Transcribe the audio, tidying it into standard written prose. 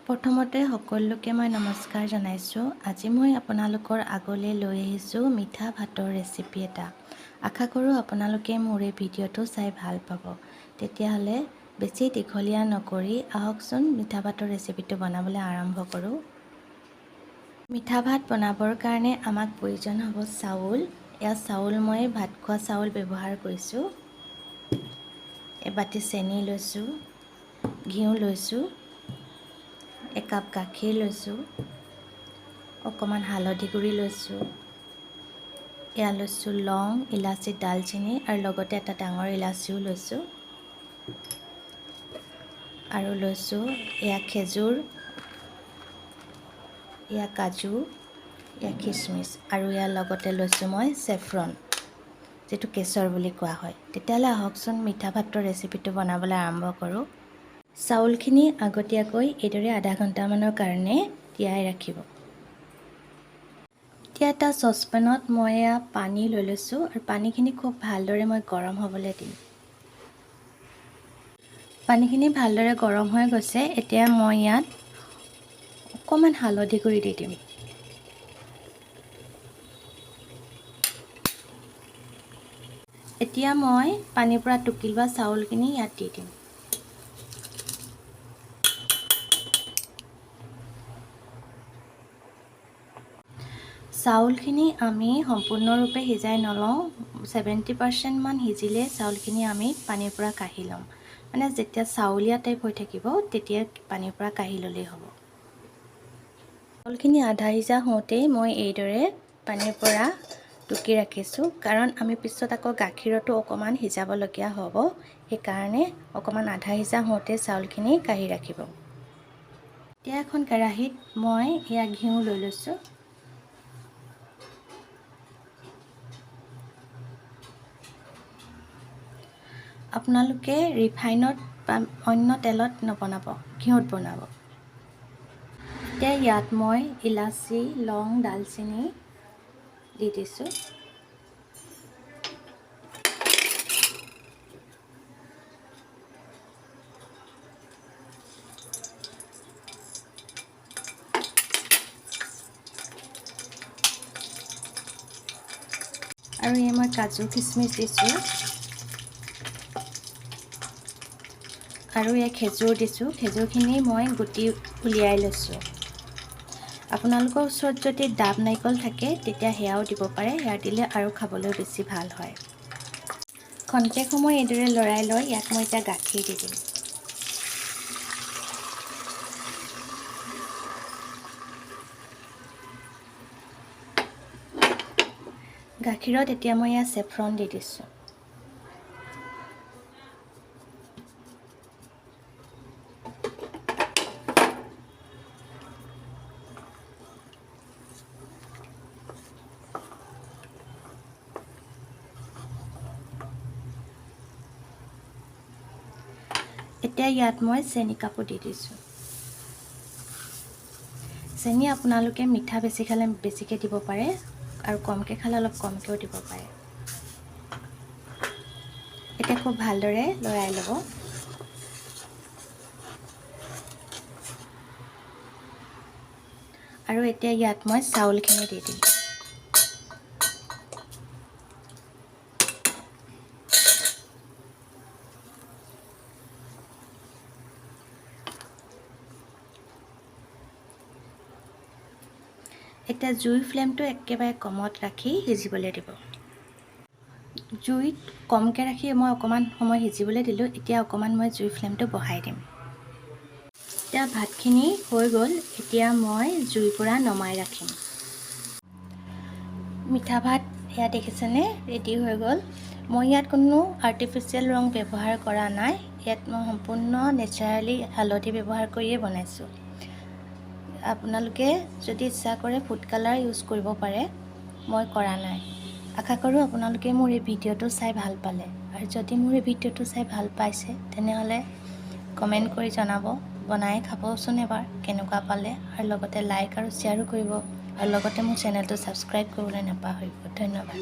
প্ৰথমতে সকলোকে মই নমস্কাৰ জনাইছোঁ। আজি মই আপোনালোকৰ আগলৈ লৈ আহিছোঁ মিঠা ভাতৰ ৰেচিপি এটা। আশা কৰোঁ আপোনালোকে মোৰ এই ভিডিঅ'টো চাই ভাল পাব। তেতিয়াহ'লে বেছি দীঘলীয়া নকৰি আহকচোন মিঠা ভাতৰ ৰেচিপিটো বনাবলৈ আৰম্ভ কৰোঁ। মিঠা ভাত বনাবৰ কাৰণে আমাক প্ৰয়োজন হ'ব চাউল। এয়া চাউল মই ভাত খোৱা চাউল ব্যৱহাৰ কৰিছোঁ। এবাটি চেনি লৈছোঁ, ঘিউ লৈছোঁ, একাপ গাখীৰ লৈছোঁ, অকণমান হালধি গুড়ি লৈছোঁ, এয়া লৈছোঁ লং, ইলাচি, ডালচেনি আৰু লগতে এটা ডাঙৰ ইলাচিও লৈছোঁ আৰু লৈছোঁ এয়া খেজুৰ, এয়া কাজু, এয়া খিচমিচ আৰু ইয়াৰ লগতে লৈছোঁ মই চেফ্ৰন, যিটো কেশৰ বুলি কোৱা হয়। তেতিয়াহ'লে আহকচোন মিঠা ভাতৰ ৰেচিপিটো বনাবলৈ আৰম্ভ কৰোঁ। চাউলখিনি আগতীয়াকৈ এইদৰে আধা ঘণ্টামানৰ কাৰণে তিয়াই ৰাখিব। এতিয়া এটা চচপেনত মই এয়া পানী লৈ লৈছোঁ আৰু পানীখিনি খুব ভালদৰে মই গৰম হ'বলৈ দিম। পানীখিনি ভালদৰে গৰম হৈ গৈছে। এতিয়া মই ইয়াত অকণমান হালধি গুড়ি দি দিম। এতিয়া মই পানীৰ পৰা টুকি লোৱা চাউলখিনি ইয়াত দি দিম। চাউলখিনি আমি সম্পূৰ্ণৰূপে সিজাই নলওঁ। 70% মান সিজিলে চাউলখিনি আমি পানীৰ পৰা কাঢ়ি ল'ম। মানে যেতিয়া চাউলীয়া টাইপ হৈ থাকিব তেতিয়া পানীৰ পৰা কাঢ়ি ল'লেই হ'ব। চাউলখিনি আধা সিজা হওঁতেই মই এইদৰে পানীৰ পৰা টুকি ৰাখিছোঁ, কাৰণ আমি পিছত আকৌ গাখীৰতো অকণমান সিজাবলগীয়া হ'ব। সেইকাৰণে অকণমান আধা সিজা হওঁতে চাউলখিনি কাঢ়ি ৰাখিব। এতিয়া এখন কেৰাহীত মই এয়া ঘিউ লৈ লৈছোঁ। আপোনালোকে ৰিফাইনত বা অন্য তেলত নবনাব, ঘিউত বনাব। এতিয়া ইয়াত মই ইলাচি, লং, ডালচেনি দি দিছোঁ। আৰু মই কাজু খিচমিচ দিছোঁ আৰু খেজুৰ দিছোঁ। খেজুৰখিনি মই গুটি উলিয়াই লৈছোঁ। আপোনালোকৰ ওচৰত যদি ডাব নাৰিকল থাকে তেতিয়া সেয়াও দিব পাৰে। সেয়া দিলে আৰু খাবলৈ বেছি ভাল হয়। খন্তেক সময় এইদৰে লৰাই লৈ ইয়াত মই এতিয়া গাখীৰ দি দিম। গাখীৰত এতিয়া মই এয়া চেফ্ৰন দি দিছোঁ। এতিয়া ইয়াত মই চেনি কাপো দি দিছোঁ। চেনি আপোনালোকে মিঠা বেছি খালে বেছিকৈ দিব পাৰে আৰু কমকৈ খালে অলপ কমকৈও দিব পাৰে। এতিয়া খুব ভালদৰে লৰাই ল'ব। আৰু এতিয়া ইয়াত মই চাউলখিনি দি দিম। এতিয়া জুইৰ ফ্লেমটো একেবাৰে কমত ৰাখি সিজিবলৈ দিব। জুইত কমকৈ ৰাখি মই অকণমান সময় সিজিবলৈ দিলোঁ। এতিয়া অকণমান মই জুইৰ ফ্লেমটো বঢ়াই দিম। এতিয়া ভাতখিনি হৈ গ'ল। এতিয়া মই জুইৰ পৰা নমাই ৰাখিম। মিঠা ভাত এয়া দেখিছেনে, ৰেডি হৈ গ'ল। মই ইয়াত কোনো আৰ্টিফিচিয়েল ৰং ব্যৱহাৰ কৰা নাই। ইয়াত মই সম্পূৰ্ণ নেচাৰেলি হালধি ব্যৱহাৰ কৰিয়ে বনাইছোঁ। আপোনালোকে যদি ইচ্ছা কৰে ফুড কালাৰ ইউজ কৰিব পাৰে, মই কৰা নাই। আশা কৰোঁ আপোনালোকে মোৰ এই ভিডিঅ'টো চাই ভাল পালে। আৰু যদি মোৰ এই ভিডিঅ'টো চাই ভাল পাইছে তেনেহ'লে কমেণ্ট কৰি জনাব। বনাই খাবচোন এবাৰ কেনেকুৱা পালে, আৰু লগতে লাইক আৰু শ্বেয়াৰো কৰিব, আৰু লগতে মোৰ চেনেলটো ছাবস্ক্ৰাইব কৰিবলৈ নাপাহৰিব। ধন্যবাদ।